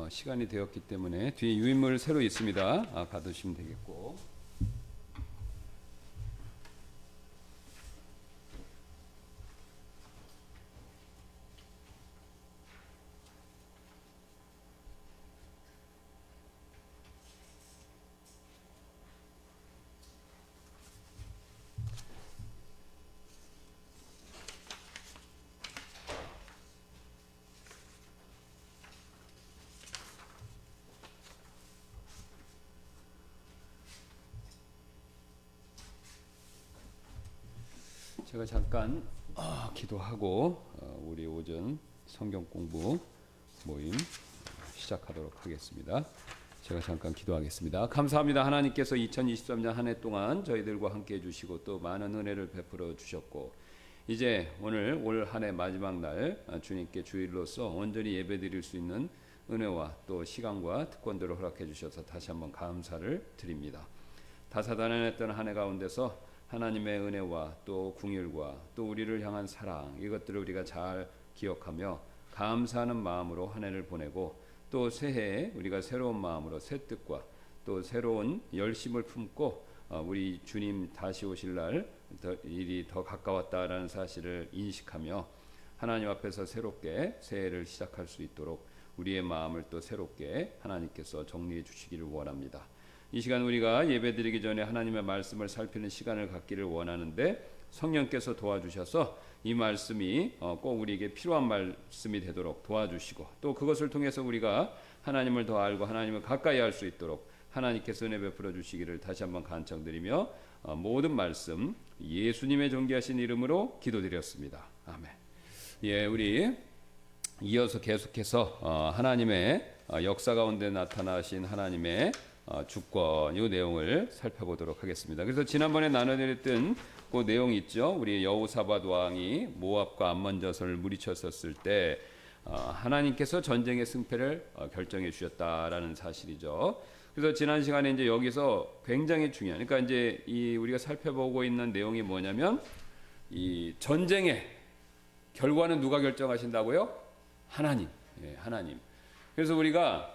시간이 되었기 때문에 뒤에 유인물 새로 있습니다. 받으시면 되겠고. 제가 잠깐 기도하고 우리 오전 성경 공부 모임 시작하도록 하겠습니다. 제가 잠깐 기도하겠습니다. 감사합니다. 하나님께서 2023년 한 해 동안 저희들과 함께 해주시고 또 많은 은혜를 베풀어 주셨고 이제 오늘 올 한 해 마지막 날 주님께 주일로서 온전히 예배드릴 수 있는 은혜와 또 시간과 특권들을 허락해 주셔서 다시 한번 감사를 드립니다. 다사다난했던 한 해 가운데서 하나님의 은혜와 또 긍휼과 또 우리를 향한 사랑 이것들을 우리가 잘 기억하며 감사하는 마음으로 한 해를 보내고 또 새해에 우리가 새로운 마음으로 새 뜻과 또 새로운 열심을 품고 우리 주님 다시 오실 날 일이 더 가까웠다라는 사실을 인식하며 하나님 앞에서 새롭게 새해를 시작할 수 있도록 우리의 마음을 또 새롭게 하나님께서 정리해 주시기를 원합니다. 이 시간 우리가 예배드리기 전에 하나님의 말씀을 살피는 시간을 갖기를 원하는데 성령께서 도와주셔서 이 말씀이 꼭 우리에게 필요한 말씀이 되도록 도와주시고 또 그것을 통해서 우리가 하나님을 더 알고 하나님을 가까이 할 수 있도록 하나님께서 은혜 베풀어 주시기를 다시 한번 간청드리며 모든 말씀 예수님의 존귀하신 이름으로 기도드렸습니다. 아멘. 예, 우리 이어서 계속해서 하나님의 역사 가운데 나타나신 하나님의 주권 이 내용을 살펴보도록 하겠습니다. 그래서 지난번에 나눠드렸던 그 내용이 있죠. 우리 여호사밧 왕이 모압과 암몬 젖을 물리쳤었을 때 하나님께서 전쟁의 승패를 결정해 주셨다라는 사실이죠. 그래서 지난 시간에 이제 여기서 굉장히 중요한, 그러니까 이제 우리가 살펴보고 있는 내용이 뭐냐면 이 전쟁의 결과는 누가 결정하신다고요? 하나님. 예, 하나님. 그래서 우리가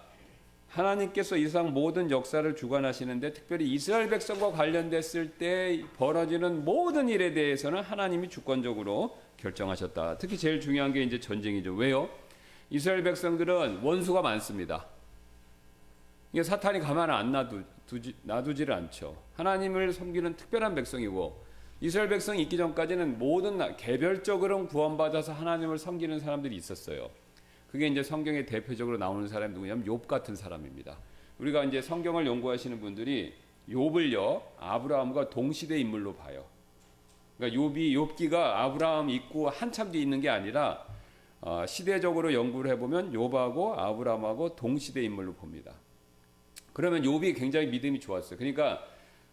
하나님께서 이 세상 모든 역사를 주관하시는데 특별히 이스라엘 백성과 관련됐을 때 벌어지는 모든 일에 대해서는 하나님이 주권적으로 결정하셨다. 특히 제일 중요한 게 이제 전쟁이죠. 왜요? 이스라엘 백성들은 원수가 많습니다. 이게 사탄이 가만 안 놔두지를 않죠. 하나님을 섬기는 특별한 백성이고 이스라엘 백성이 있기 전까지는 모든 개별적으로 구원받아서 하나님을 섬기는 사람들이 있었어요. 그게 이제 성경에 대표적으로 나오는 사람이 누구냐면 욥 같은 사람입니다. 우리가 이제 성경을 연구하시는 분들이 욥을요 아브라함과 동시대 인물로 봐요. 그러니까 욥기가 아브라함 있고 한참 뒤에 있는 게 아니라 시대적으로 연구를 해보면 욥하고 아브라함하고 동시대 인물로 봅니다. 그러면 욥이 굉장히 믿음이 좋았어요.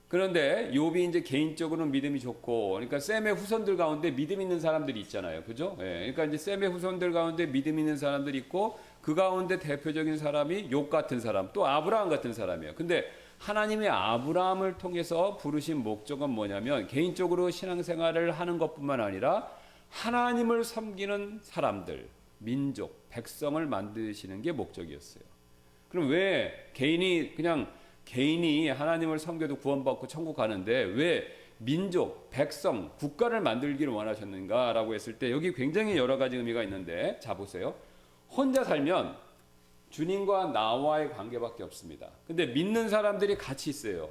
그런데 욥이 이제 개인적으로 믿음이 좋고, 그러니까 셈의 후손들 가운데 믿음 있는 사람들이 있잖아요, 그죠? 예, 그러니까 이제 셈의 후손들 가운데 믿음 있는 사람들이 있고, 그 가운데 대표적인 사람이 욥 같은 사람, 또 아브라함 같은 사람이에요. 근데 하나님이 아브라함을 통해서 부르신 목적은 뭐냐면 개인적으로 신앙생활을 하는 것뿐만 아니라 하나님을 섬기는 사람들, 민족, 백성을 만드시는 게 목적이었어요. 그럼 왜 개인이 하나님을 섬겨도 구원받고 천국 가는데 왜 민족, 백성, 국가를 만들기를 원하셨는가라고 했을 때 여기 굉장히 여러 가지 의미가 있는데 자 보세요. 혼자 살면 주님과 나와의 관계밖에 없습니다. 근데 믿는 사람들이 같이 있어요.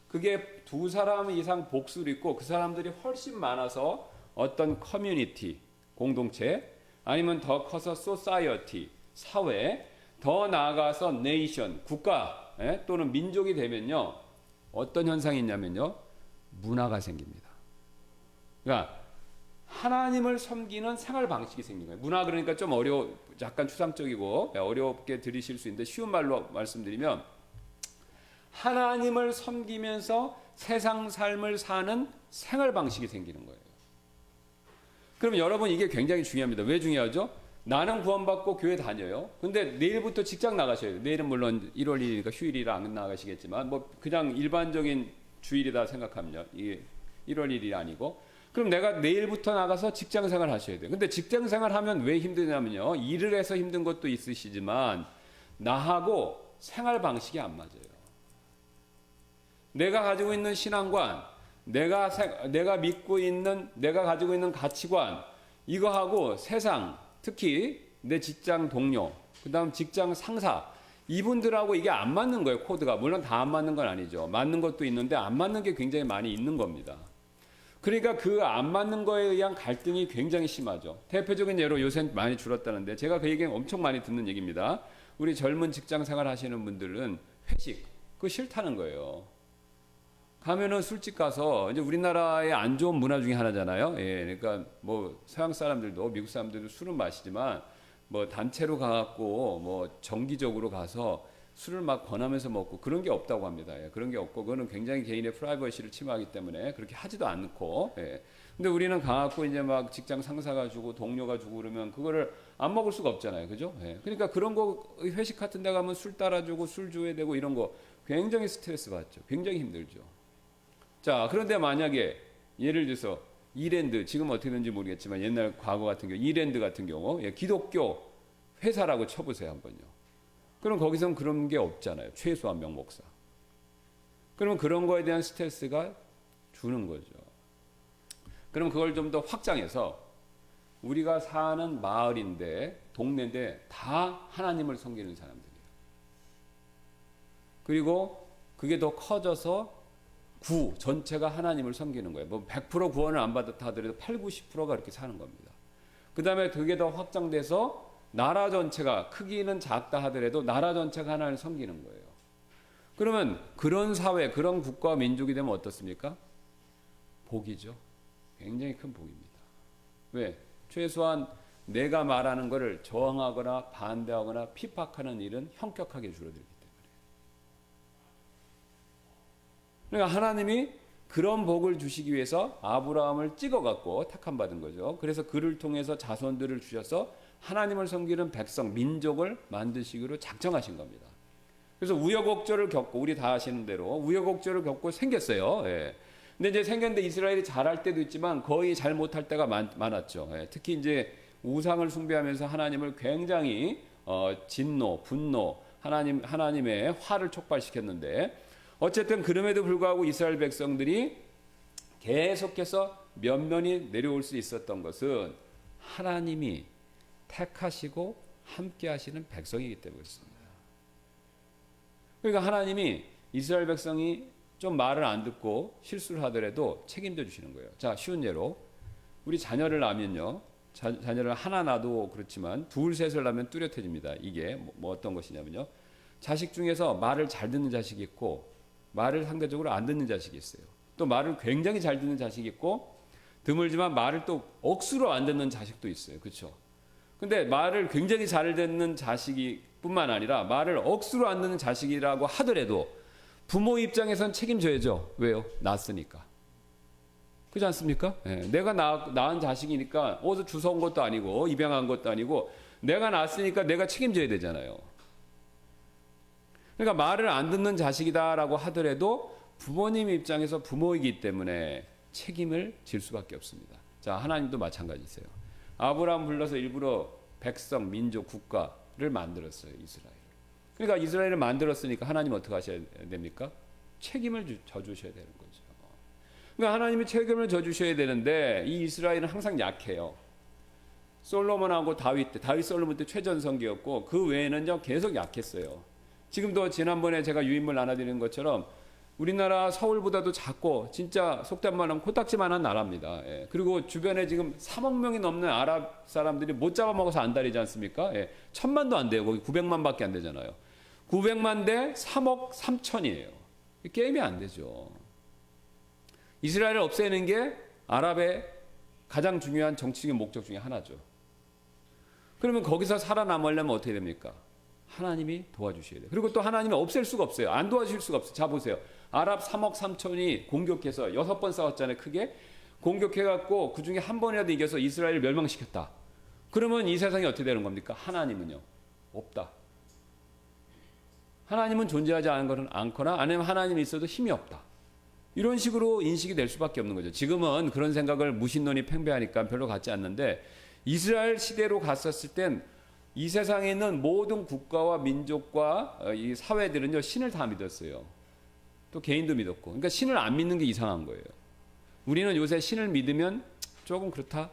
그게 두 사람 이상 복수를 있고 그 사람들이 훨씬 많아서 어떤 커뮤니티, 공동체 아니면 더 커서 소사이어티, 사회 더 나아가서 네이션, 국가 또는 민족이 되면요 어떤 현상이 있냐면요 문화가 생깁니다. 그러니까 하나님을 섬기는 생활 방식이 생긴 거예요. 문화 그러니까 좀 약간 추상적이고 어렵게 들으실 수 있는데 쉬운 말로 말씀드리면 하나님을 섬기면서 세상 삶을 사는 생활 방식이 생기는 거예요. 그럼 여러분 이게 굉장히 중요합니다. 왜 중요하죠? 나는 구원받고 교회 다녀요. 근데 내일부터 직장 나가셔야 돼요. 내일은 물론 1월 1일이니까 휴일이라 안 나가시겠지만 뭐 그냥 일반적인 주일이다 생각하면요. 이게 1월 1일이 아니고 그럼 내가 내일부터 나가서 직장 생활 하셔야 돼요. 근데 직장 생활 하면 왜 힘드냐면요. 일을 해서 힘든 것도 있으시지만 나하고 생활 방식이 안 맞아요. 내가 가지고 있는 신앙관, 내가 믿고 있는, 내가 가지고 있는 가치관, 이거하고 세상, 특히 내 직장 동료, 그 다음 직장 상사, 이분들하고 이게 안 맞는 거예요, 코드가. 물론 다 안 맞는 건 아니죠. 맞는 것도 있는데 안 맞는 게 굉장히 많이 있는 겁니다. 그러니까 그 안 맞는 거에 의한 갈등이 굉장히 심하죠. 대표적인 예로 요새 많이 줄었다는데, 제가 그 얘기 엄청 많이 듣는 얘기입니다. 우리 젊은 직장 생활 하시는 분들은 회식, 그거 싫다는 거예요. 가면은 술집 가서, 이제 우리나라의 안 좋은 문화 중에 하나잖아요. 예, 그러니까 뭐 서양 사람들도 미국 사람들도 술은 마시지만 뭐 단체로 가갖고 뭐 정기적으로 가서 술을 막 권하면서 먹고 그런 게 없다고 합니다. 예, 그런 게 없고 그거는 굉장히 개인의 프라이버시를 침해하기 때문에 그렇게 하지도 않고. 예. 근데 우리는 가갖고 이제 막 직장 상사가 주고 동료가 주고 그러면 그거를 안 먹을 수가 없잖아요, 그죠? 예. 그러니까 그런 거 회식 같은 데 가면 술 따라주고 술 줘야 되고 이런 거 굉장히 스트레스 받죠. 굉장히 힘들죠. 자, 그런데 만약에 예를 들어서 이랜드, 지금 어떻게 되는지 모르겠지만 옛날 과거 같은 경우 이랜드 같은 경우, 예, 기독교 회사라고 쳐보세요 한번요. 그럼 거기서는 그런 게 없잖아요. 최소한 명목상. 그러면 그런 거에 대한 스트레스가 주는 거죠. 그럼 그걸 좀 더 확장해서 우리가 사는 마을인데, 동네인데 다 하나님을 섬기는 사람들이에요. 그리고 그게 더 커져서 구 전체가 하나님을 섬기는 거예요. 뭐 100% 구원을 안 받았다 하더라도 8, 90%가 그렇게 사는 겁니다. 그 다음에 그게 더 확장돼서 나라 전체가, 크기는 작다 하더라도 나라 전체가 하나님을 섬기는 거예요. 그러면 그런 사회, 그런 국가와 민족이 되면 어떻습니까? 복이죠. 굉장히 큰 복입니다. 왜? 최소한 내가 말하는 것을 저항하거나 반대하거나 핍박하는 일은 현격하게 줄어들기 때문에. 그러니까 하나님이 그런 복을 주시기 위해서 아브라함을 찍어갖고 택함받은 거죠. 그래서 그를 통해서 자손들을 주셔서 하나님을 섬기는 백성, 민족을 만드시기로 작정하신 겁니다. 그래서 우여곡절을 겪고, 우리 다 아시는 대로 우여곡절을 겪고 생겼어요. 예. 근데 이제 생겼는데 이스라엘이 잘할 때도 있지만 거의 잘 못할 때가 많았죠. 예. 특히 이제 우상을 숭배하면서 하나님을 굉장히 진노, 분노, 하나님의 화를 촉발시켰는데, 어쨌든 그럼에도 불구하고 이스라엘 백성들이 계속해서 면면이 내려올 수 있었던 것은 하나님이 택하시고 함께 하시는 백성이기 때문에 그렇습니다. 그러니까 하나님이 이스라엘 백성이 좀 말을 안 듣고 실수를 하더라도 책임져 주시는 거예요. 자, 쉬운 예로 우리 자녀를 낳으면요, 자녀를 하나 낳아도 그렇지만 둘, 셋을 낳으면 뚜렷해집니다. 이게 뭐 어떤 것이냐면요, 자식 중에서 말을 잘 듣는 자식이 있고 말을 상대적으로 안 듣는 자식이 있어요. 또 말을 굉장히 잘 듣는 자식이 있고 드물지만 말을 또 억수로 안 듣는 자식도 있어요. 그렇죠? 근데 말을 굉장히 잘 듣는 자식이 뿐만 아니라 말을 억수로 안 듣는 자식이라고 하더라도 부모 입장에선 책임져야죠. 왜요? 낳았으니까. 그렇지 않습니까? 네. 내가 낳은 자식이니까 어디서 주워온 것도 아니고 입양한 것도 아니고 내가 낳았으니까 내가 책임져야 되잖아요. 그러니까 말을 안 듣는 자식이다라고 하더라도 부모님 입장에서 부모이기 때문에 책임을 질 수밖에 없습니다. 자, 하나님도 마찬가지세요. 아브라함 불러서 일부러 백성, 민족, 국가를 만들었어요. 이스라엘. 그러니까 이스라엘을 만들었으니까 하나님 어떻게 하셔야 됩니까? 책임을 져주셔야 되는 거죠. 그러니까 하나님이 책임을 져주셔야 되는데 이 이스라엘은 항상 약해요. 솔로몬하고 다윗 솔로몬 때 최전성기였고 그 외에는요 계속 약했어요. 지금도 지난번에 제가 유인물 나눠드리는 것처럼 우리나라 서울보다도 작고 진짜 속된 말하면 코딱지만한 나라입니다. 예. 그리고 주변에 지금 3억 명이 넘는 아랍 사람들이 못 잡아먹어서 안달이지 않습니까? 예. 1000만도 안 돼요. 거기 900만밖에 안 되잖아요. 900만 대 3억 3천이에요. 게임이 안 되죠. 이스라엘을 없애는 게 아랍의 가장 중요한 정치적인 목적 중에 하나죠. 그러면 거기서 살아남으려면 어떻게 됩니까? 하나님이 도와주셔야 돼요. 그리고 또 하나님이 없앨 수가 없어요. 안 도와주실 수가 없어요. 자, 보세요. 아랍 3억 3천이 공격해서 6번 싸웠잖아요. 크게. 공격해갖고 그 중에 한 번이라도 이겨서 이스라엘을 멸망시켰다. 그러면 이 세상이 어떻게 되는 겁니까? 하나님은요? 없다. 하나님은 존재하지 않거나 아니면 하나님이 있어도 힘이 없다. 이런 식으로 인식이 될 수밖에 없는 거죠. 지금은 그런 생각을 무신론이 팽배하니까 별로 같지 않는데 이스라엘 시대로 갔었을 땐 이 세상에 있는 모든 국가와 민족과 이 사회들은요, 신을 다 믿었어요. 또 개인도 믿었고. 그러니까 신을 안 믿는 게 이상한 거예요. 우리는 요새 신을 믿으면 조금 그렇다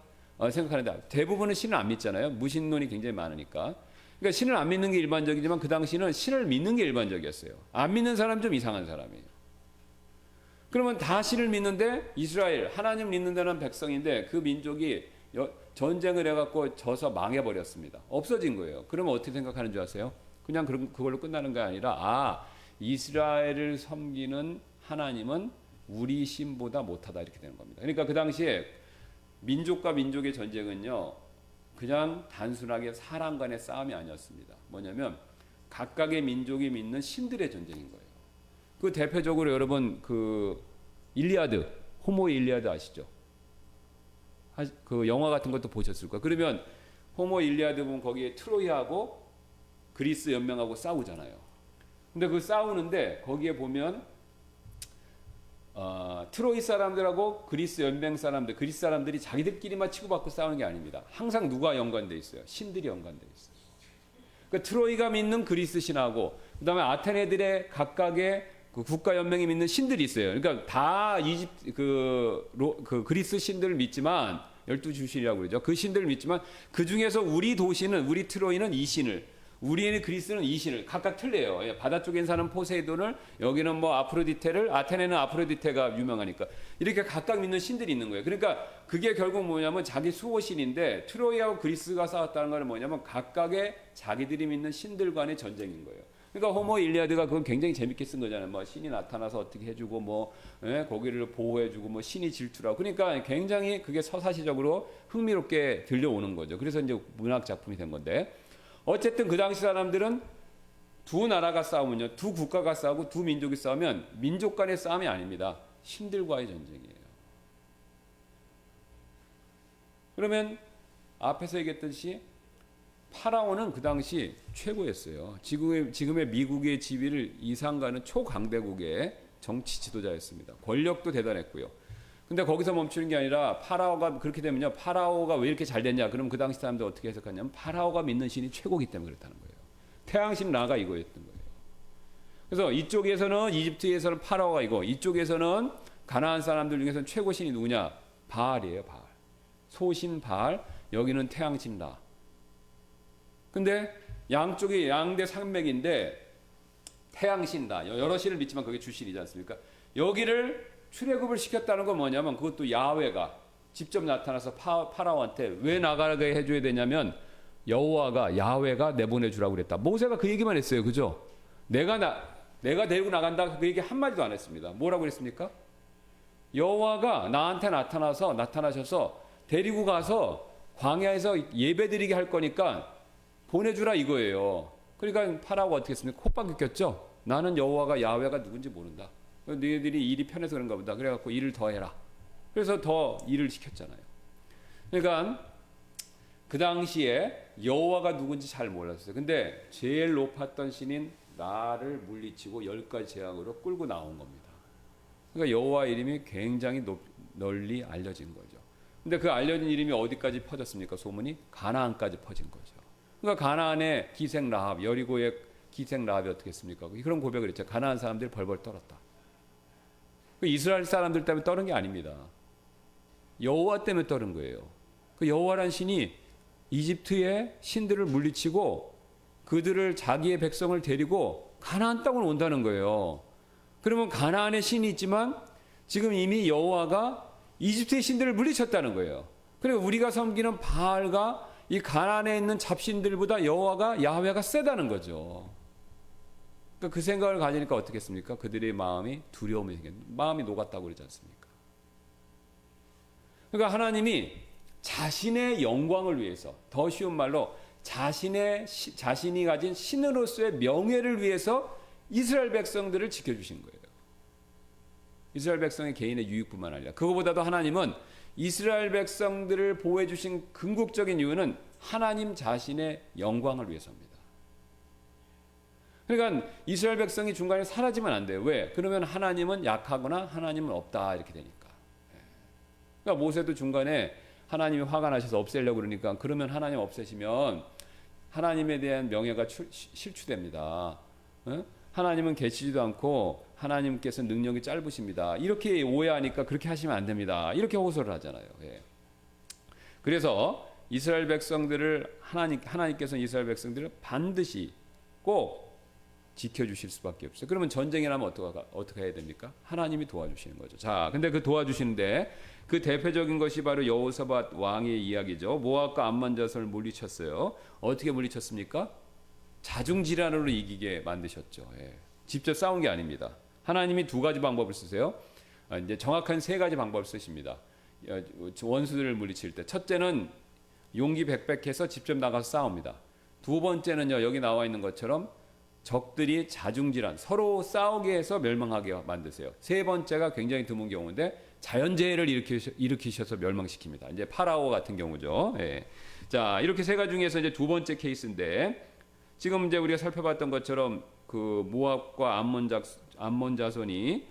생각하는데 대부분은 신을 안 믿잖아요. 무신론이 굉장히 많으니까. 그러니까 신을 안 믿는 게 일반적이지만 그 당시는 신을 믿는 게 일반적이었어요. 안 믿는 사람 좀 이상한 사람이에요. 그러면 다 신을 믿는데 이스라엘 하나님 믿는다는 백성인데 그 민족이 전쟁을 해갖고 져서 망해버렸습니다. 없어진 거예요. 그러면 어떻게 생각하는 줄 아세요? 그냥 그걸로 끝나는 게 아니라 이스라엘을 섬기는 하나님은 우리 신보다 못하다 이렇게 되는 겁니다. 그러니까 그 당시에 민족과 민족의 전쟁은요, 그냥 단순하게 사람 간의 싸움이 아니었습니다. 뭐냐면 각각의 민족이 믿는 신들의 전쟁인 거예요. 그 대표적으로 여러분 그 일리아드, 호모 일리아드 아시죠? 그 영화 같은 것도 보셨을 거예요. 그러면 호모 일리아드 보면 거기에 트로이하고 그리스 연맹하고 싸우잖아요. 근데 그 싸우는데 거기에 보면 트로이 사람들하고 그리스 연맹 사람들, 그리스 사람들이 자기들끼리만 치고받고 싸우는 게 아닙니다. 항상 누가 연관돼 있어요? 신들이 연관돼 있어요. 그러니까 트로이가 믿는 그리스 신하고 그다음에 아테네들의 각각의 그 국가 연맹이 믿는 신들이 있어요. 그러니까 다 그리스 신들을 믿지만 12주 신이라고 그러죠. 그 신들을 믿지만 그 중에서 우리 도시는 우리 트로이는 이 신을, 우리의 그리스는 이 신을 각각 틀려요. 바다 쪽에 사는 포세이돈을, 여기는 뭐 아프로디테를, 아테네는 아프로디테가 유명하니까 이렇게 각각 믿는 신들이 있는 거예요. 그러니까 그게 결국 뭐냐면 자기 수호신인데 트로이하고 그리스가 싸웠다는 건 뭐냐면 각각의 자기들이 믿는 신들 간의 전쟁인 거예요. 그러니까 호모 일리아드가 그건 굉장히 재밌게 쓴 거잖아요. 뭐 신이 나타나서 어떻게 해주고 뭐 거기를 보호해주고 뭐 신이 질투라고. 그러니까 굉장히 그게 서사시적으로 흥미롭게 들려오는 거죠. 그래서 이제 문학 작품이 된 건데 어쨌든 그 당시 사람들은 두 나라가 싸우면요, 두 국가가 싸우고 두 민족이 싸우면 민족 간의 싸움이 아닙니다. 신들과의 전쟁이에요. 그러면 앞에서 얘기했듯이 파라오는 그 당시 최고였어요. 지금의 미국의 지위를 이상가는 초강대국의 정치 지도자였습니다. 권력도 대단했고요. 근데 거기서 멈추는 게 아니라 파라오가 그렇게 되면요, 파라오가 왜 이렇게 잘 됐냐? 그럼 그 당시 사람들 어떻게 해석하냐면 파라오가 믿는 신이 최고기 때문에 그렇다는 거예요. 태양신 라가 이거였던 거예요. 그래서 이쪽에서는 이집트에서는 파라오가 이거, 이쪽에서는 가나안 사람들 중에서는 최고 신이 누구냐? 바알이에요, 바알. 소신 바알, 여기는 태양신 라. 근데 양쪽이 양대 산맥인데 태양신 라, 여러 신을 믿지만 그게 주신이지 않습니까? 여기를 출애굽을 시켰다는 건 뭐냐면 그것도 야훼가 직접 나타나서 파라오한테 왜 나가게 해줘야 되냐면 여호와가 야훼가 내보내주라고 그랬다. 모세가 그 얘기만 했어요. 그죠? 내가 데리고 나간다 그 얘기 한마디도 안 했습니다. 뭐라고 그랬습니까? 여호와가 나한테 나타나셔서 데리고 가서 광야에서 예배드리게 할 거니까 보내주라 이거예요. 그러니까 파라오가 어떻게 했습니까? 콧방귀 꼈죠? 나는 여호와가 야훼가 누군지 모른다. 너희들이 일이 편해서 그런가 보다. 그래갖고 일을 더 해라. 그래서 더 일을 시켰잖아요. 그러니까 그 당시에 여호와가 누군지 잘 몰랐어요. 근데 제일 높았던 신인 나를 물리치고 10가지 재앙으로 끌고 나온 겁니다. 그러니까 여호와 이름이 굉장히 널리 알려진 거죠. 근데 그 알려진 이름이 어디까지 퍼졌습니까? 소문이 가나안까지 퍼진 거죠. 그러니까 가나안의 기생 라합, 여리고의 기생 라합이 어떻게 했습니까? 그런 고백을 했죠. 가나안 사람들이 벌벌 떨었다. 이스라엘 사람들 때문에 떠는 게 아닙니다. 여호와 때문에 떠는 거예요. 그 여호와란 신이 이집트의 신들을 물리치고 그들을 자기의 백성을 데리고 가나안 땅으로 온다는 거예요. 그러면 가나안의 신이 있지만 지금 이미 여호와가 이집트의 신들을 물리쳤다는 거예요. 그리고 우리가 섬기는 바알과 이 가나안에 있는 잡신들보다 여호와가 야훼가 세다는 거죠. 그 생각을 가지니까 어떻겠습니까? 그들의 마음이 두려움이 생겼는데 마음이 녹았다고 그러지 않습니까? 그러니까 하나님이 자신의 영광을 위해서, 더 쉬운 말로 자신이 가진 신으로서의 명예를 위해서 이스라엘 백성들을 지켜주신 거예요. 이스라엘 백성의 개인의 유익뿐만 아니라 그거보다도 하나님은 이스라엘 백성들을 보호해 주신 궁극적인 이유는 하나님 자신의 영광을 위해서입니다. 그러니까 이스라엘 백성이 중간에 사라지면 안 돼요. 왜? 그러면 하나님은 약하거나 하나님은 없다 이렇게 되니까. 그러니까 모세도 중간에 하나님이 화가 나셔서 없애려고 그러니까 그러면 하나님 없애시면 하나님에 대한 명예가 실추됩니다. 하나님은 계시지도 않고 하나님께서 능력이 짧으십니다. 이렇게 오해하니까 그렇게 하시면 안 됩니다. 이렇게 호소를 하잖아요. 예. 그래서 이스라엘 백성들을 하나님께서 이스라엘 백성들을 반드시 꼭 지켜주실 수밖에 없어요. 그러면 전쟁이 나면 어떻게 해야 됩니까? 하나님이 도와주시는 거죠. 자, 근데 그 도와주시는데 그 대표적인 것이 바로 여호사밧 왕의 이야기죠. 모압과 암몬 자손을 물리쳤어요. 어떻게 물리쳤습니까? 자중질환으로 이기게 만드셨죠. 예. 직접 싸운 게 아닙니다. 하나님이 두 가지 방법을 쓰세요. 이제 정확한 세 가지 방법을 쓰십니다. 원수들을 물리칠 때 첫째는 용기 백백해서 직접 나가서 싸웁니다. 두 번째는요, 여기 나와 있는 것처럼 적들이 자중질환, 서로 싸우게 해서 멸망하게 만드세요. 세 번째가 굉장히 드문 경우인데 자연재해를 일으키셔서 멸망시킵니다. 이제 파라오 같은 경우죠. 예. 자, 이렇게 세 가지 중에서 이제 두 번째 케이스인데 지금 이제 우리가 살펴봤던 것처럼 그 모압과 암몬 자손이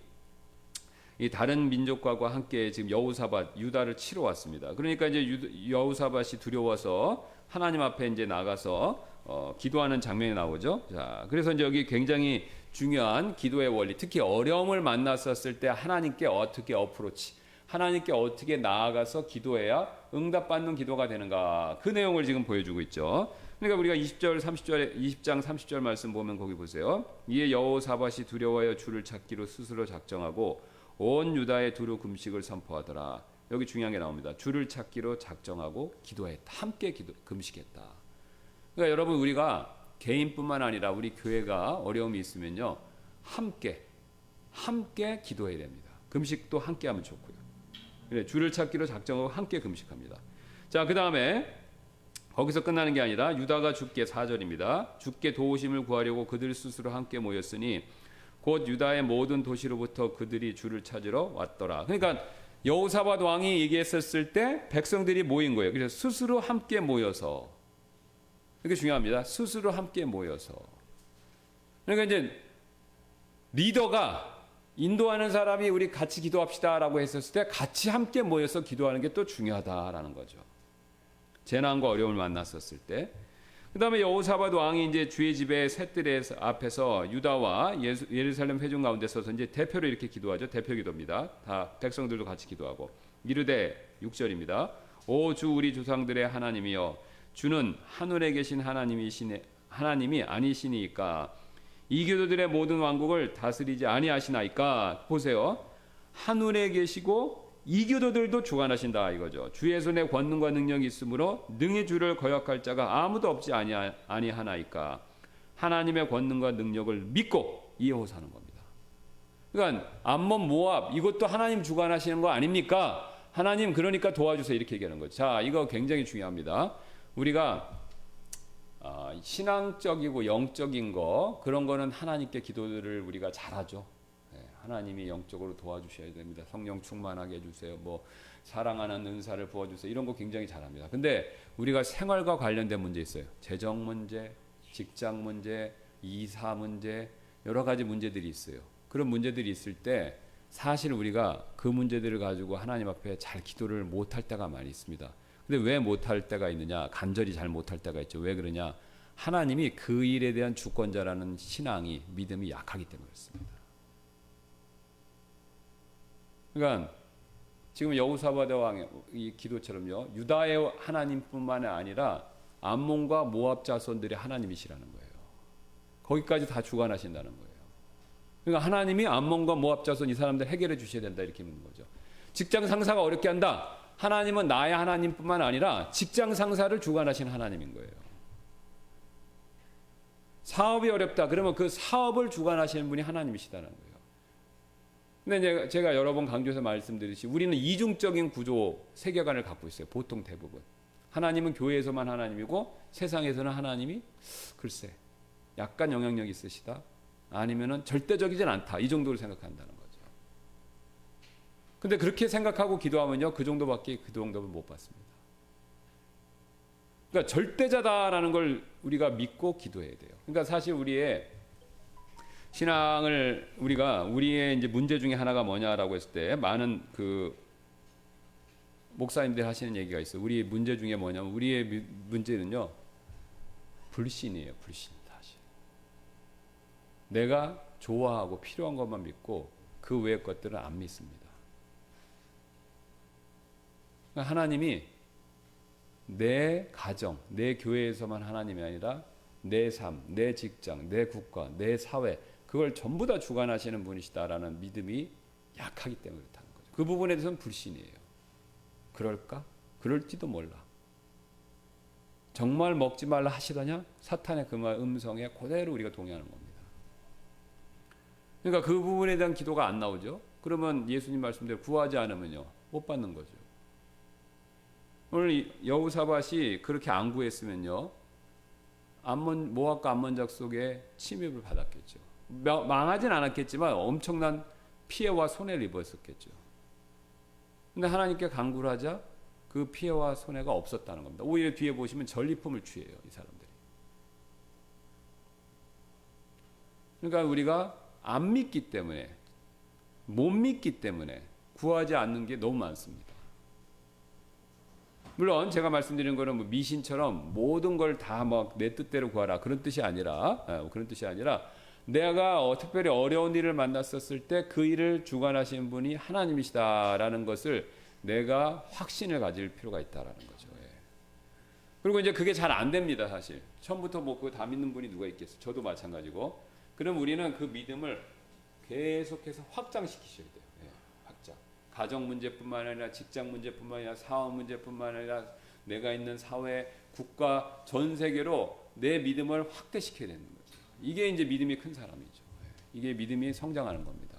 이 다른 민족과 함께 지금 여호사밧 유다를 치러 왔습니다. 그러니까 이제 여호사밧이 두려워서 하나님 앞에 이제 나가서 기도하는 장면이 나오죠. 자, 그래서 이제 여기 굉장히 중요한 기도의 원리, 특히 어려움을 만났었을 때 하나님께 어떻게 어프로치, 하나님께 어떻게 나아가서 기도해야 응답받는 기도가 되는가, 그 내용을 지금 보여주고 있죠. 그러니까 우리가 20장 30절 말씀 보면 거기 보세요. 이에 여호사밧이 두려워하여 주를 찾기로 스스로 작정하고 온 유다에 두루 금식을 선포하더라. 여기 중요한 게 나옵니다. 주를 찾기로 작정하고 기도했다. 함께 금식했다. 그러니까 여러분, 우리가 개인뿐만 아니라 우리 교회가 어려움이 있으면요, 함께 기도해야 됩니다. 금식도 함께 하면 좋고요. 그래, 주를 찾기로 작정하고 함께 금식합니다. 자, 그 다음에 거기서 끝나는 게 아니라 유다가 주께 4절입니다. 주께 도우심을 구하려고 그들 스스로 함께 모였으니 곧 유다의 모든 도시로부터 그들이 주를 찾으러 왔더라. 그러니까 여호사밧 왕이 얘기했었을 때 백성들이 모인 거예요. 그래서 스스로 함께 모여서, 이게 중요합니다. 스스로 함께 모여서. 그러니까 이제 리더가 인도하는 사람이 우리 같이 기도합시다라고 했었을 때 같이 함께 모여서 기도하는 게 또 중요하다라는 거죠. 재난과 어려움을 만났었을 때. 그 다음에 여호사밧 왕이 이제 주의 집의 셋들 앞에서 유다와 예루살렘 회중 가운데 서서 이제 대표로 이렇게 기도하죠. 대표 기도입니다. 다 백성들도 같이 기도하고. 이르되 6절입니다. 오 주 우리 조상들의 하나님이여, 주는 하늘에 계신 하나님이 아니시니까 이 교도들의 모든 왕국을 다스리지 아니하시나이까. 보세요. 하늘에 계시고 이교도들도 주관하신다 이거죠. 주의 손에 권능과 능력이 있으므로 능히 주를 거역할 자가 아무도 없지 아니하나이까. 하나님의 권능과 능력을 믿고 이호사는 겁니다. 그러니까 암몬 모압 이것도 하나님 주관하시는 거 아닙니까? 하나님 그러니까 도와주세요 이렇게 얘기하는 거죠. 자, 이거 굉장히 중요합니다. 우리가 신앙적이고 영적인 거, 그런 거는 하나님께 기도를 우리가 잘하죠. 하나님이 영적으로 도와주셔야 됩니다. 성령 충만하게 해주세요. 뭐 사랑하는 은사를 부어주세요. 이런 거 굉장히 잘합니다. 근데 우리가 생활과 관련된 문제 있어요. 재정 문제, 직장 문제, 이사 문제, 여러 가지 문제들이 있어요. 그런 문제들이 있을 때 사실 우리가 그 문제들을 가지고 하나님 앞에 잘 기도를 못할 때가 많이 있습니다. 근데 왜 못할 때가 있느냐? 간절히 잘 못할 때가 있죠. 왜 그러냐? 하나님이 그 일에 대한 주권자라는 신앙이, 믿음이 약하기 때문에 그렇습니다. 그러니까 지금 여호사밧 왕의 이 기도처럼요, 유다의 하나님뿐만 아니라 암몬과 모압 자손들의 하나님이시라는 거예요. 거기까지 다 주관하신다는 거예요. 그러니까 하나님이 암몬과 모압 자손 이 사람들 해결해 주셔야 된다 이렇게 묻는 거죠. 직장 상사가 어렵게 한다. 하나님은 나의 하나님뿐만 아니라 직장 상사를 주관하신 하나님인 거예요. 사업이 어렵다. 그러면 그 사업을 주관하시는 분이 하나님이시다는 거예요. 근데 제가 여러 번 강조해서 말씀드리듯이 우리는 이중적인 구조, 세계관을 갖고 있어요. 보통 대부분. 하나님은 교회에서만 하나님이고 세상에서는 하나님이 글쎄 약간 영향력이 있으시다. 아니면은 절대적이진 않다. 이 정도를 생각한다는 거죠. 근데 그렇게 생각하고 기도하면요, 그 정도밖에 그 정도는 못 받습니다. 그러니까 절대자다라는 걸 우리가 믿고 기도해야 돼요. 그러니까 사실 우리의 신앙을 우리의 이제 문제 중에 하나가 뭐냐라고 했을 때 많은 그 목사님들 하시는 얘기가 있어요. 우리의 문제 중에 뭐냐면 우리의 문제는요, 불신이에요. 불신. 사실 내가 좋아하고 필요한 것만 믿고 그 외의 것들은 안 믿습니다. 그러니까 하나님이 내 가정, 내 교회에서만 하나님이 아니라 내 삶, 내 직장, 내 국가, 내 사회, 그걸 전부 다 주관하시는 분이시다라는 믿음이 약하기 때문에 그렇다는 거죠. 그 부분에 대해서는 불신이에요. 그럴까? 그럴지도 몰라. 정말 먹지 말라 하시더냐? 사탄의 그 음성에 그대로 우리가 동의하는 겁니다. 그러니까 그 부분에 대한 기도가 안 나오죠. 그러면 예수님 말씀대로 구하지 않으면요, 못 받는 거죠. 오늘 여호사밧이 그렇게 안 구했으면요, 모압과 암몬 족속에 침입을 받았겠죠. 망하진 않았겠지만 엄청난 피해와 손해를 입었었겠죠. 근데 하나님께 간구를 하자 그 피해와 손해가 없었다는 겁니다. 오히려 뒤에 보시면 전리품을 취해요, 이 사람들이. 그러니까 우리가 안 믿기 때문에, 못 믿기 때문에 구하지 않는 게 너무 많습니다. 물론 제가 말씀드린 거는 뭐 미신처럼 모든 걸 다 막 내 뜻대로 구하라 그런 뜻이 아니라, 내가 특별히 어려운 일을 만났었을 때 그 일을 주관하시는 분이 하나님이시다라는 것을 내가 확신을 가질 필요가 있다라는 거죠. 예. 그리고 이제 그게 잘 안 됩니다, 사실. 처음부터 뭐 그거 다 믿는 분이 누가 있겠어요? 저도 마찬가지고. 그럼 우리는 그 믿음을 계속해서 확장시키셔야 돼요. 예, 확장. 가정 문제뿐만 아니라 직장 문제뿐만 아니라 사업 문제뿐만 아니라 내가 있는 사회, 국가, 전 세계로 내 믿음을 확대시켜야 되는 거죠. 이게 이제 믿음이 큰 사람이죠. 이게 믿음이 성장하는 겁니다.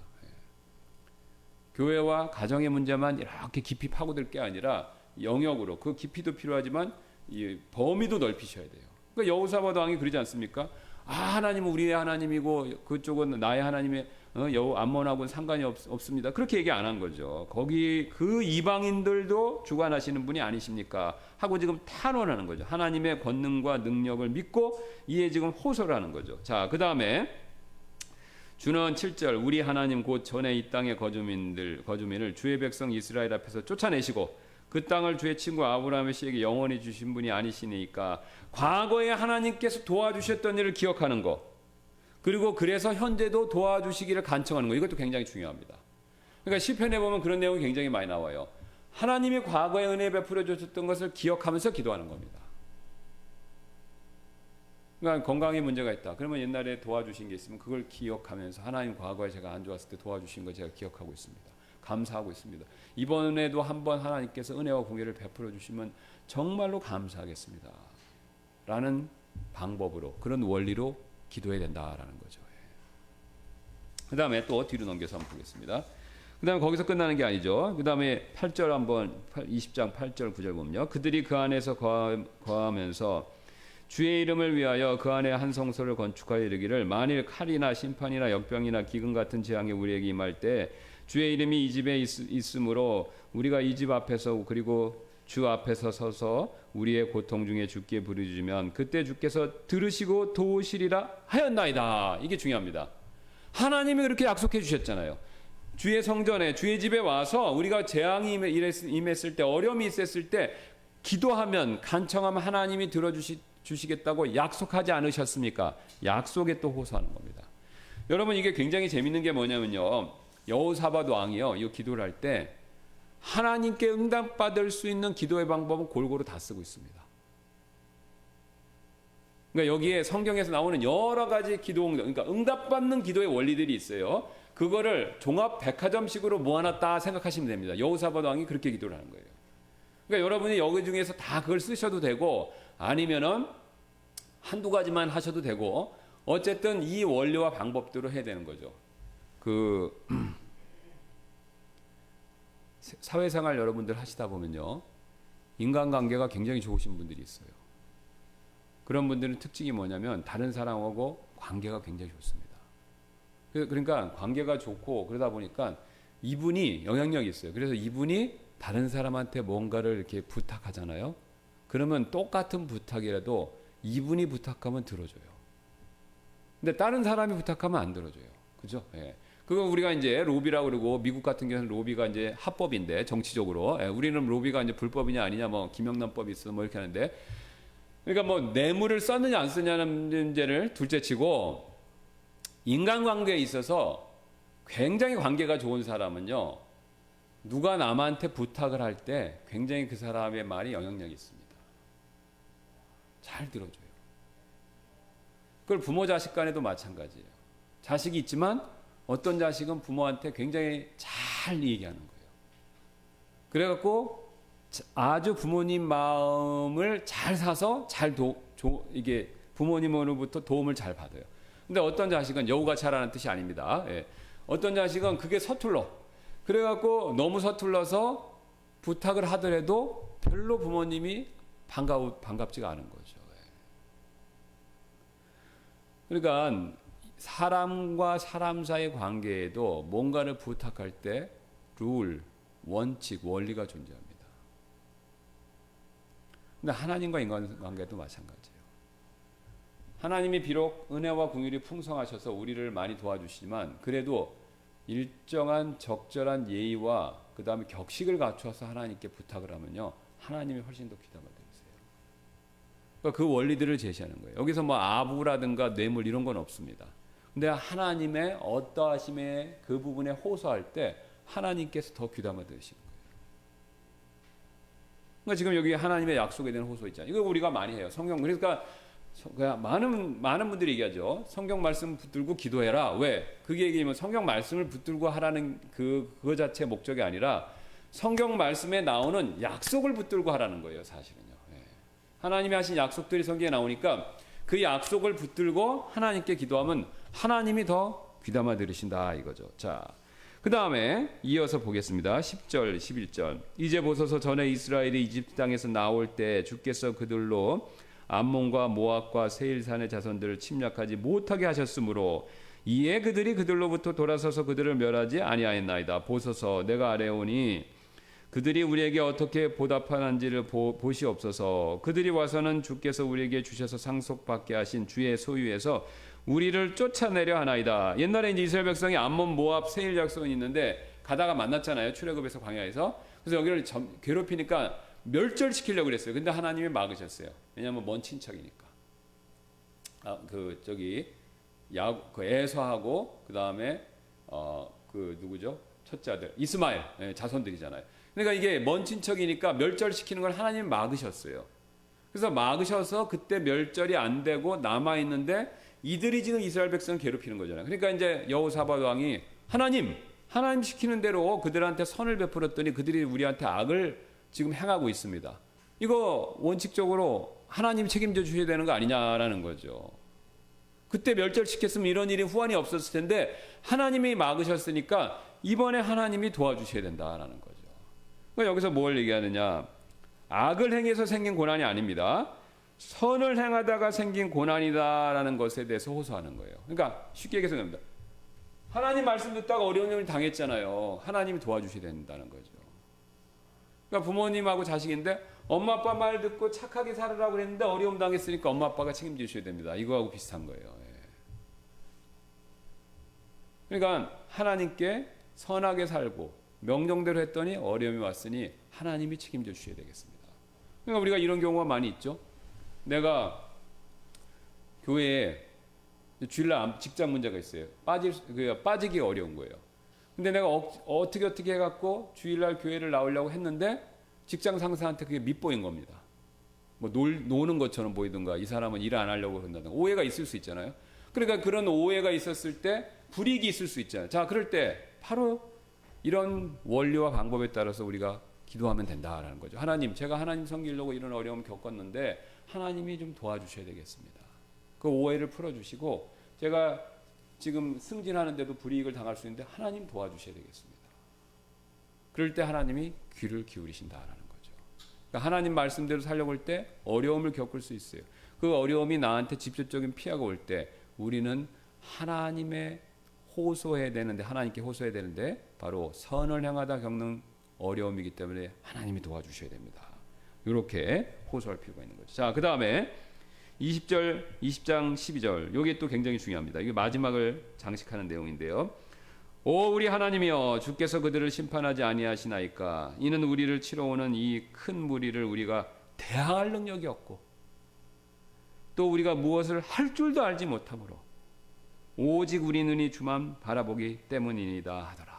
교회와 가정의 문제만 이렇게 깊이 파고들 게 아니라 영역으로, 그 깊이도 필요하지만 이 범위도 넓히셔야 돼요. 그러니까 여호사밧 왕이 그러지 않습니까? 하나님은 우리의 하나님이고 그쪽은 나의 하나님의 암몬하고는 상관이 없습니다. 그렇게 얘기 안 한 거죠. 거기 그 이방인들도 주관하시는 분이 아니십니까? 하고 지금 탄원하는 거죠. 하나님의 권능과 능력을 믿고 이에 지금 호소를 하는 거죠. 자, 그 다음에 주는 7절 우리 하나님 곧 전에 이 땅의 거주민을 주의 백성 이스라엘 앞에서 쫓아내시고 그 땅을 주의 친구 아브라함의 씨에게 영원히 주신 분이 아니시니까 과거에 하나님께서 도와주셨던 일을 기억하는 것, 그리고 그래서 현재도 도와주시기를 간청하는 것, 이것도 굉장히 중요합니다. 그러니까 시편에 보면 그런 내용이 굉장히 많이 나와요. 하나님이 과거에 은혜 베풀어 주셨던 것을 기억하면서 기도하는 겁니다. 그러니까 건강에 문제가 있다. 그러면 옛날에 도와주신 게 있으면 그걸 기억하면서 하나님 과거에 제가 안 좋았을 때 도와주신 거 제가 기억하고 있습니다. 감사하고 있습니다. 이번에도 한번 하나님께서 은혜와 공의를 베풀어 주시면 정말로 감사하겠습니다. 라는 방법으로, 그런 원리로 기도해야 된다라는 거죠. 그 다음에 또 뒤로 넘겨서 한번 보겠습니다. 그 다음에 거기서 끝나는 게 아니죠. 그 다음에 8절 한번 20장 8절 9절 보면요. 그들이 그 안에서 거하면서 주의 이름을 위하여 그 안에 한 성소를 건축하여 이르기를 만일 칼이나 심판이나 역병이나 기근 같은 재앙이 우리에게 임할 때 주의 이름이 이 집에 있으므로 우리가 이 집 앞에서 그리고 주 앞에서 서서 우리의 고통 중에 주께 부르짖으면 그때 주께서 들으시고 도우시리라 하였나이다. 이게 중요합니다. 하나님이 그렇게 약속해 주셨잖아요. 주의 성전에 주의 집에 와서 우리가 재앙이 임했을 때, 어려움이 있었을 때 기도하면, 간청하면 하나님이 들어주시겠다고 약속하지 않으셨습니까? 약속에 또 호소하는 겁니다. 여러분, 이게 굉장히 재밌는 게 뭐냐면요, 여호사밧 왕이요, 이 기도를 할 때 하나님께 응답받을 수 있는 기도의 방법은 골고루 다 쓰고 있습니다. 그러니까 여기에 성경에서 나오는 여러 가지 그러니까 응답받는 기도의 원리들이 있어요. 그거를 종합 백화점식으로 모아놨다 생각하시면 됩니다. 여호사밧 왕이 그렇게 기도를 하는 거예요. 그러니까 여러분이 여기 중에서 다 그걸 쓰셔도 되고, 아니면은 한두 가지만 하셔도 되고, 어쨌든 이 원리와 방법대로 해야 되는 거죠. 사회생활 여러분들 하시다 보면요, 인간관계가 굉장히 좋으신 분들이 있어요. 그런 분들은 특징이 뭐냐면 다른 사람하고 관계가 굉장히 좋습니다. 그러니까 관계가 좋고 그러다 보니까 이분이 영향력이 있어요. 그래서 이분이 다른 사람한테 뭔가를 이렇게 부탁하잖아요. 그러면 똑같은 부탁이라도 이분이 부탁하면 들어줘요. 근데 다른 사람이 부탁하면 안 들어줘요. 그죠? 예. 그거 우리가 이제 로비라고 그러고, 미국 같은 경우는 로비가 이제 합법인데 정치적으로, 우리는 로비가 이제 불법이냐 아니냐, 뭐 김영란법이 있어 뭐 이렇게 하는데, 그러니까 뭐 뇌물을 썼느냐 안 썼느냐는 문제를 둘째치고 인간관계에 있어서 굉장히 관계가 좋은 사람은요, 누가 남한테 부탁을 할 때 굉장히 그 사람의 말이 영향력이 있습니다. 잘 들어줘요. 그걸 부모 자식 간에도 마찬가지예요. 자식이 있지만 어떤 자식은 부모한테 굉장히 잘 얘기하는 거예요. 그래갖고 아주 부모님 마음을 잘 사서 이게 부모님으로부터 도움을 잘 받아요. 근데 어떤 자식은 여우가 차라는 뜻이 아닙니다. 예. 어떤 자식은 그게 서툴러. 그래갖고 너무 서툴러서 부탁을 하더라도 별로 부모님이 반갑지가 않은 거죠. 예. 그러니까 사람과 사람 사이의 관계에도 뭔가를 부탁할 때 룰, 원칙, 원리가 존재합니다. 근데 하나님과 인간관계도 마찬가지예요. 하나님이 비록 은혜와 긍휼이 풍성하셔서 우리를 많이 도와주시지만 그래도 일정한 적절한 예의와 그 다음에 격식을 갖춰서 하나님께 부탁을 하면요, 하나님이 훨씬 더 귀담아 들으세요. 그러니까 그 원리들을 제시하는 거예요. 여기서 뭐 아부라든가 뇌물 이런 건 없습니다. 근데 하나님의 어떠하심의 그 부분에 호소할 때 하나님께서 더 귀담아 들으시는 거예요. 그러니까 지금 여기 하나님의 약속에 대한 호소 있잖아요. 이거 우리가 많이 해요. 성경. 그러니까 많은 분들이 얘기하죠. 성경 말씀 붙들고 기도해라. 왜? 그게 얘기하면 성경 말씀을 붙들고 하라는 그거 자체의 목적이 아니라 성경 말씀에 나오는 약속을 붙들고 하라는 거예요. 사실은요. 예. 하나님이 하신 약속들이 성경에 나오니까 그 약속을 붙들고 하나님께 기도하면 하나님이 더 귀담아 들으신다 이거죠. 자, 그 다음에 이어서 보겠습니다. 10절, 11절. 이제 보소서 전에 이스라엘이 이집트 땅에서 나올 때 주께서 그들로 암몬과 모압과 세일산의 자손들을 침략하지 못하게 하셨으므로 이에 그들이 그들로부터 돌아서서 그들을 멸하지 아니하였나이다. 보소서 내가 아뢰오니 그들이 우리에게 어떻게 보답하는지를 보시옵소서. 그들이 와서는 주께서 우리에게 주셔서 상속받게 하신 주의 소유에서 우리를 쫓아내려 하나이다. 옛날에 이제 이스라엘 백성이 암몬, 모압, 세일 자손이 있는데 가다가 만났잖아요. 출애굽에서 광야에서. 그래서 여기를 괴롭히니까 멸절시키려고 그랬어요. 근데 하나님이 막으셨어요. 왜냐하면 먼 친척이니까. 에서하고 그 다음에 누구죠? 첫째 아들 이스마엘 자손들이잖아요. 그러니까 이게 먼 친척이니까 멸절시키는 걸 하나님이 막으셨어요. 그래서 막으셔서 그때 멸절이 안 되고 남아 있는데 이들이 지금 이스라엘 백성을 괴롭히는 거잖아요. 그러니까 이제 여호사밧 왕이 하나님 시키는 대로 그들한테 선을 베풀었더니 그들이 우리한테 악을 지금 행하고 있습니다. 이거 원칙적으로 하나님 책임져 주셔야 되는 거 아니냐라는 거죠. 그때 멸절시켰으면 이런 일이 후환이 없었을 텐데 하나님이 막으셨으니까 이번에 하나님이 도와주셔야 된다라는 거죠. 그러니까 여기서 뭘 얘기하느냐? 악을 행해서 생긴 고난이 아닙니다. 선을 행하다가 생긴 고난이다라는 것에 대해서 호소하는 거예요. 그러니까 쉽게 얘기해서 하나님 말씀 듣다가 어려운 일을 당했잖아요. 하나님이 도와주셔야 된다는 거죠. 그러니까 부모님하고 자식인데 엄마 아빠 말 듣고 착하게 살으라고 그랬는데 어려움 당했으니까 엄마 아빠가 책임지셔야 됩니다. 이거하고 비슷한 거예요. 예. 그러니까 하나님께 선하게 살고 명령대로 했더니 어려움이 왔으니 하나님이 책임져 주셔야 되겠습니다. 그러니까 우리가 이런 경우가 많이 있죠. 내가 교회에 주일날 직장 문제가 있어요. 빠지기 어려운 거예요. 근데 내가 어떻게 해갖고 주일날 교회를 나오려고 했는데 직장 상사한테 그게 밉보인 겁니다. 뭐 노는 것처럼 보이든가 이 사람은 일 안 하려고 그런다든가 오해가 있을 수 있잖아요. 그러니까 그런 오해가 있었을 때 불이익이 있을 수 있잖아요. 자, 그럴 때 바로 이런 원리와 방법에 따라서 우리가 기도하면 된다라는 거죠. 하나님, 제가 하나님 섬기려고 이런 어려움을 겪었는데 하나님이 좀 도와주셔야 되겠습니다. 그 오해를 풀어주시고 제가 지금 승진하는데도 불이익을 당할 수 있는데 하나님 도와주셔야 되겠습니다. 그럴 때 하나님이 귀를 기울이신다라는 거죠. 그러니까 하나님 말씀대로 살려고 할 때 어려움을 겪을 수 있어요. 그 어려움이 나한테 직접적인 피해가 올 때 우리는 하나님의 호소해야 되는데 하나님께 호소해야 되는데 바로 선을 행하다 겪는 어려움이기 때문에 하나님이 도와주셔야 됩니다. 이렇게 호소할 필요가 있는 거죠. 자, 그 다음에 20장 12절 이게 또 굉장히 중요합니다. 이게 마지막을 장식하는 내용인데요. 오 우리 하나님이여 주께서 그들을 심판하지 아니하시나이까 이는 우리를 치러 오는 이 큰 무리를 우리가 대항할 능력이 없고 또 우리가 무엇을 할 줄도 알지 못하므로 오직 우리 눈이 주만 바라보기 때문이니다 하더라.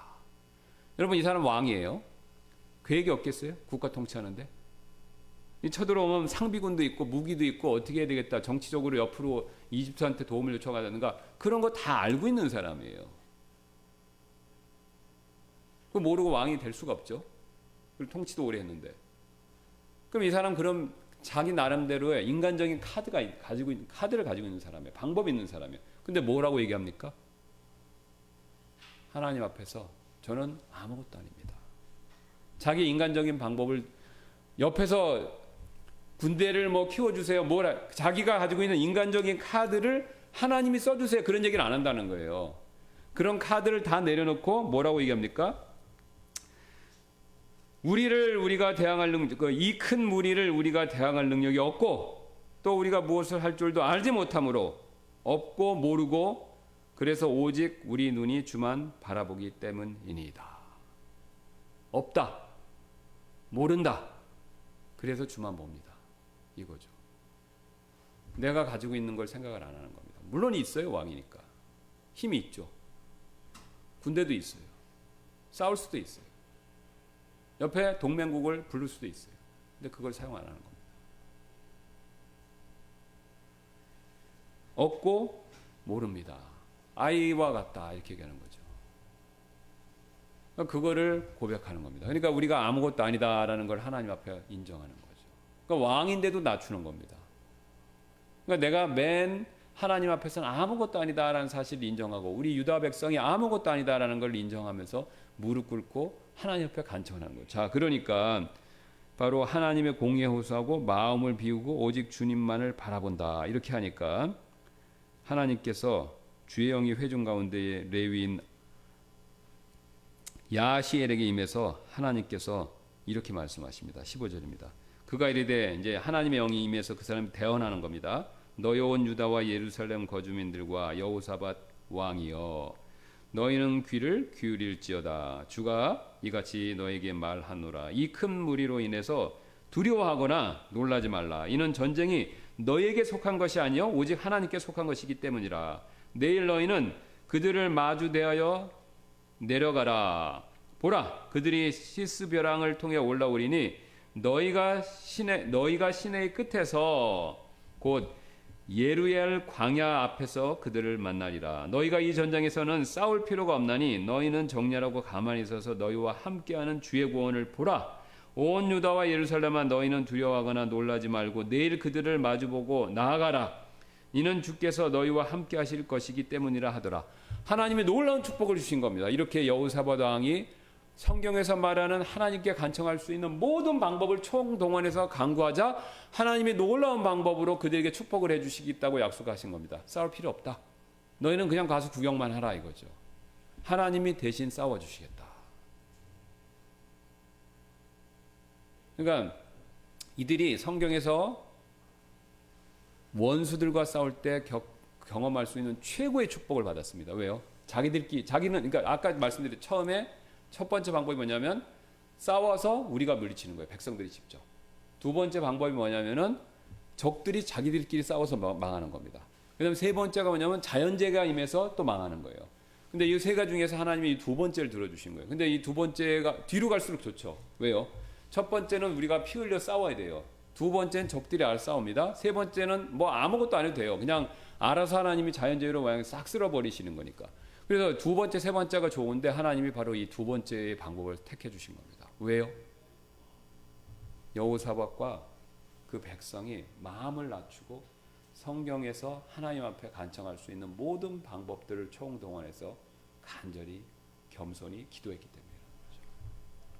여러분, 이 사람 왕이에요. 계획이 없겠어요? 국가 통치하는데. 쳐들어오면 상비군도 있고 무기도 있고 어떻게 해야 되겠다. 정치적으로 옆으로 이집트한테 도움을 요청하다든가 그런 거 다 알고 있는 사람이에요. 그거 모르고 왕이 될 수가 없죠. 그리고 통치도 오래 했는데. 그럼 이 사람 그럼 자기 나름대로의 인간적인 카드를 가지고 있는 사람이에요. 방법이 있는 사람이에요. 근데 뭐라고 얘기합니까? 하나님 앞에서 저는 아무것도 아닙니다. 자기 인간적인 방법을 옆에서 군대를 뭐 키워주세요. 자기가 가지고 있는 인간적인 카드를 하나님이 써주세요. 그런 얘기를 안 한다는 거예요. 그런 카드를 다 내려놓고 뭐라고 얘기합니까? 우리가 대항할 능력, 이 큰 무리를 우리가 대항할 능력이 없고 또 우리가 무엇을 할 줄도 알지 못하므로 없고 모르고 그래서 오직 우리 눈이 주만 바라보기 때문이니이다. 없다. 모른다. 그래서 주만 봅니다. 이거죠. 내가 가지고 있는 걸 생각을 안 하는 겁니다. 물론 있어요. 왕이니까. 힘이 있죠. 군대도 있어요. 싸울 수도 있어요. 옆에 동맹국을 부를 수도 있어요. 근데 그걸 사용 안 하는 겁니다. 없고 모릅니다. 아이와 같다 이렇게 얘기하는 거죠. 그거를 고백하는 겁니다. 그러니까 우리가 아무것도 아니다라는 걸 하나님 앞에 인정하는 거죠. 그러니까 왕인데도 낮추는 겁니다. 그러니까 내가 맨 하나님 앞에서는 아무것도 아니다라는 사실을 인정하고 우리 유다 백성이 아무것도 아니다라는 걸 인정하면서 무릎 꿇고 하나님 앞에 간청하는 거죠. 자, 그러니까 바로 하나님의 공의에 호소하고 마음을 비우고 오직 주님만을 바라본다. 이렇게 하니까 하나님께서 주의 영이 회중 가운데에 레위인 야시엘에게 임해서 하나님께서 이렇게 말씀하십니다. 15절입니다. 그가 이르되 이제 하나님의 영이 임해서 그 사람이 대언하는 겁니다. 너희 온 유다와 예루살렘 거주민들과 여호사밧 왕이여 너희는 귀를 기울일지어다. 주가 이같이 너에게 말하노라. 이 큰 무리로 인해서 두려워하거나 놀라지 말라. 이는 전쟁이 너에게 속한 것이 아니요 오직 하나님께 속한 것이기 때문이라. 내일 너희는 그들을 마주 대하여 내려가라. 보라, 그들이 시스벼랑을 통해 올라오리니 너희가 시내의 끝에서 곧 예루엘 광야 앞에서 그들을 만나리라. 너희가 이 전장에서는 싸울 필요가 없나니 너희는 정렬하고 가만히 있어서 너희와 함께하는 주의 구원을 보라. 온 유다와 예루살렘아 너희는 두려워하거나 놀라지 말고 내일 그들을 마주보고 나아가라. 이는 주께서 너희와 함께 하실 것이기 때문이라 하더라. 하나님의 놀라운 축복을 주신 겁니다. 이렇게 여호사밧 왕이 성경에서 말하는 하나님께 간청할 수 있는 모든 방법을 총동원해서 강구하자 하나님의 놀라운 방법으로 그들에게 축복을 해주시겠다고 약속하신 겁니다. 싸울 필요 없다. 너희는 그냥 가서 구경만 하라 이거죠. 하나님이 대신 싸워주시겠다. 그러니까 이들이 성경에서 원수들과 싸울 때 경험할 수 있는 최고의 축복을 받았습니다. 왜요? 자기는 그러니까 아까 말씀드린 처음에 첫 번째 방법이 뭐냐면 싸워서 우리가 물리치는 거예요. 백성들이 직접. 두 번째 방법이 뭐냐면은 적들이 자기들끼리 싸워서 망하는 겁니다. 그다음에 세 번째가 뭐냐면 자연재해가 임해서 또 망하는 거예요. 근데 이 세 가지 중에서 하나님이 이 두 번째를 들어주신 거예요. 근데 이 두 번째가 뒤로 갈수록 좋죠. 왜요? 첫 번째는 우리가 피 흘려 싸워야 돼요. 두 번째는 적들이 싸웁니다. 세 번째는 뭐 아무것도 안 해도 돼요. 그냥 알아서 하나님이 자연재해로 그냥 싹 쓸어버리시는 거니까. 그래서 두 번째, 세 번째가 좋은데 하나님이 바로 이 두 번째의 방법을 택해 주신 겁니다. 왜요? 여호사밧과 그 백성이 마음을 낮추고 성경에서 하나님 앞에 간청할 수 있는 모든 방법들을 총동원해서 간절히 겸손히 기도했기 때문이라는 거죠.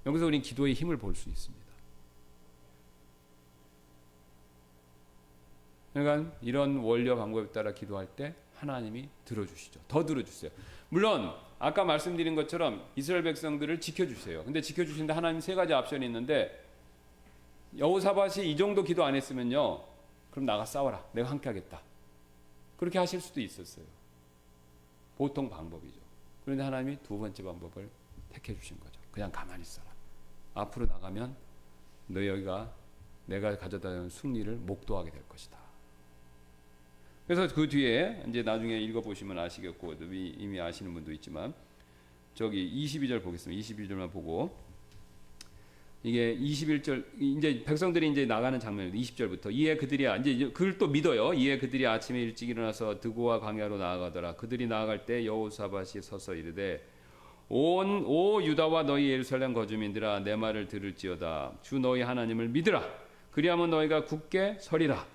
여기서 우리는 기도의 힘을 볼 수 있습니다. 그러니까 이런 원리와 방법에 따라 기도할 때 하나님이 들어주시죠. 더 들어주세요. 물론 아까 말씀드린 것처럼 이스라엘 백성들을 지켜주세요. 근데 지켜주시는데 하나님 세 가지 옵션이 있는데 여호사밧이 이 정도 기도 안 했으면요. 그럼 나가 싸워라. 내가 함께 하겠다. 그렇게 하실 수도 있었어요. 보통 방법이죠. 그런데 하나님이 두 번째 방법을 택해 주신 거죠. 그냥 가만히 있어라. 앞으로 나가면 너희가 내가 가져다 준 승리를 목도하게 될 것이다. 그래서 그 뒤에 이제 나중에 읽어보시면 아시겠고 이미 아시는 분도 있지만 저기 22절 보겠습니다. 22절만 보고 이게 21절 이제 백성들이 이제 나가는 장면입니다. 20절부터 이에 그들이 이제 그를 또 믿어요. 이에 그들이 아침에 일찍 일어나서 드고와 광야로 나아가더라. 그들이 나아갈 때 여호사밧이 서서 이르되 오 유다와 너희 예루살렘 거주민들아 내 말을 들을지어다. 주 너희 하나님을 믿으라. 그리하면 너희가 굳게 서리라.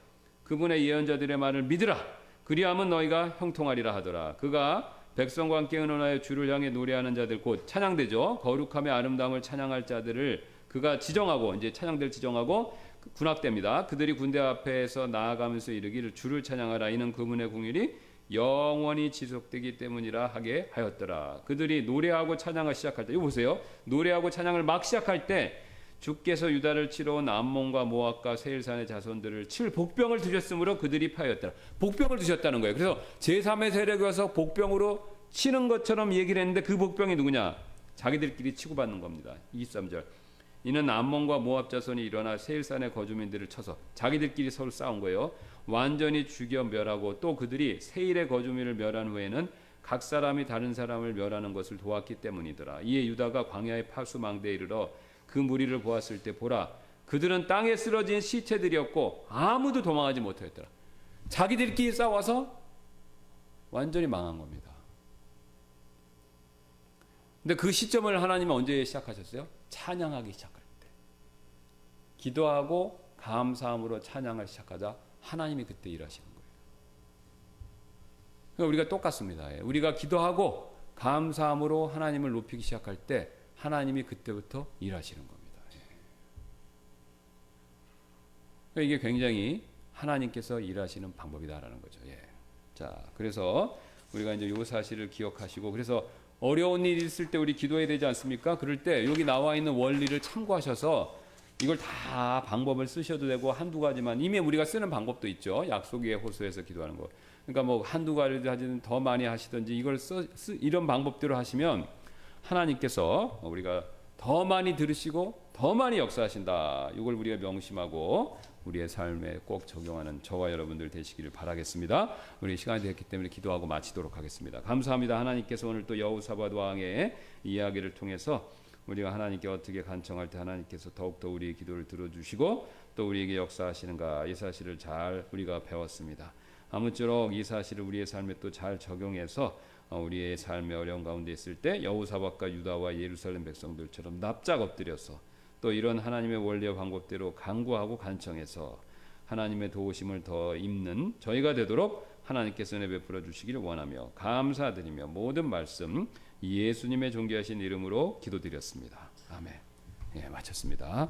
그분의 예언자들의 말을 믿으라. 그리하면 너희가 형통하리라 하더라. 그가 백성과 함께 의논하여 주를 향해 노래하는 자들 곧 찬양대죠. 거룩함의 아름다움을 찬양할 자들을 그가 지정하고 이제 찬양대를 지정하고 군악대입니다. 그들이 군대 앞에서 나아가면서 이르기를 주를 찬양하라. 이는 그분의 공일이 영원히 지속되기 때문이라 하게 하였더라. 그들이 노래하고 찬양을 시작할 때 이거 보세요. 노래하고 찬양을 막 시작할 때 주께서 유다를 치러 온 암몬과 모압과 세일산의 자손들을 칠 복병을 두셨으므로 그들이 파였더라. 복병을 두셨다는 거예요. 그래서 제3의 세력이 와서 복병으로 치는 것처럼 얘기를 했는데 그 복병이 누구냐? 자기들끼리 치고받는 겁니다. 23절. 이는 암몬과 모압 자손이 일어나 세일산의 거주민들을 쳐서 자기들끼리 서로 싸운 거예요. 완전히 죽여 멸하고 또 그들이 세일의 거주민을 멸한 후에는 각 사람이 다른 사람을 멸하는 것을 도왔기 때문이더라. 이에 유다가 광야의 파수망대에 이르러 그 무리를 보았을 때 보라 그들은 땅에 쓰러진 시체들이었고 아무도 도망하지 못하였더라. 자기들끼리 싸워서 완전히 망한 겁니다. 근데 그 시점을 하나님은 언제 시작하셨어요? 찬양하기 시작할 때. 기도하고 감사함으로 찬양을 시작하자 하나님이 그때 일하시는 거예요. 그러니까 우리가 똑같습니다. 우리가 기도하고 감사함으로 하나님을 높이기 시작할 때 하나님이 그때부터 일하시는 겁니다. 그러니까 이게 굉장히 하나님께서 일하시는 방법이다라는 거죠. 자, 그래서 우리가 이제 이 사실을 기억하시고 그래서 어려운 일이 있을 때 우리 기도해야 되지 않습니까? 그럴 때 여기 나와 있는 원리를 참고하셔서 이걸 다 방법을 쓰셔도 되고 한두 가지만 이미 우리가 쓰는 방법도 있죠. 약속의 호소에서 기도하는 거. 그러니까 뭐 한두 가지 하든 더 많이 하시든지 이걸 이런 방법대로 하시면 하나님께서 우리가 더 많이 들으시고 더 많이 역사하신다. 이걸 우리가 명심하고 우리의 삶에 꼭 적용하는 저와 여러분들 되시기를 바라겠습니다. 우리 시간이 됐기 때문에 기도하고 마치도록 하겠습니다. 감사합니다. 하나님께서 오늘 또 여호사밧 왕의 이야기를 통해서 우리가 하나님께 어떻게 간청할 때 하나님께서 더욱더 우리의 기도를 들어주시고 또 우리에게 역사하시는가 이 사실을 잘 우리가 배웠습니다. 아무쪼록 이 사실을 우리의 삶에 또 잘 적용해서 우리의 삶의 어려운 가운데 있을 때 여호사밧과 유다와 예루살렘 백성들처럼 납작 엎드려서 또 이런 하나님의 원리와 방법대로 간구하고 간청해서 하나님의 도우심을 더 입는 저희가 되도록 하나님께서 은혜 베풀어 주시기를 원하며 감사드리며 모든 말씀 예수님의 존귀하신 이름으로 기도드렸습니다. 아멘. 마쳤습니다.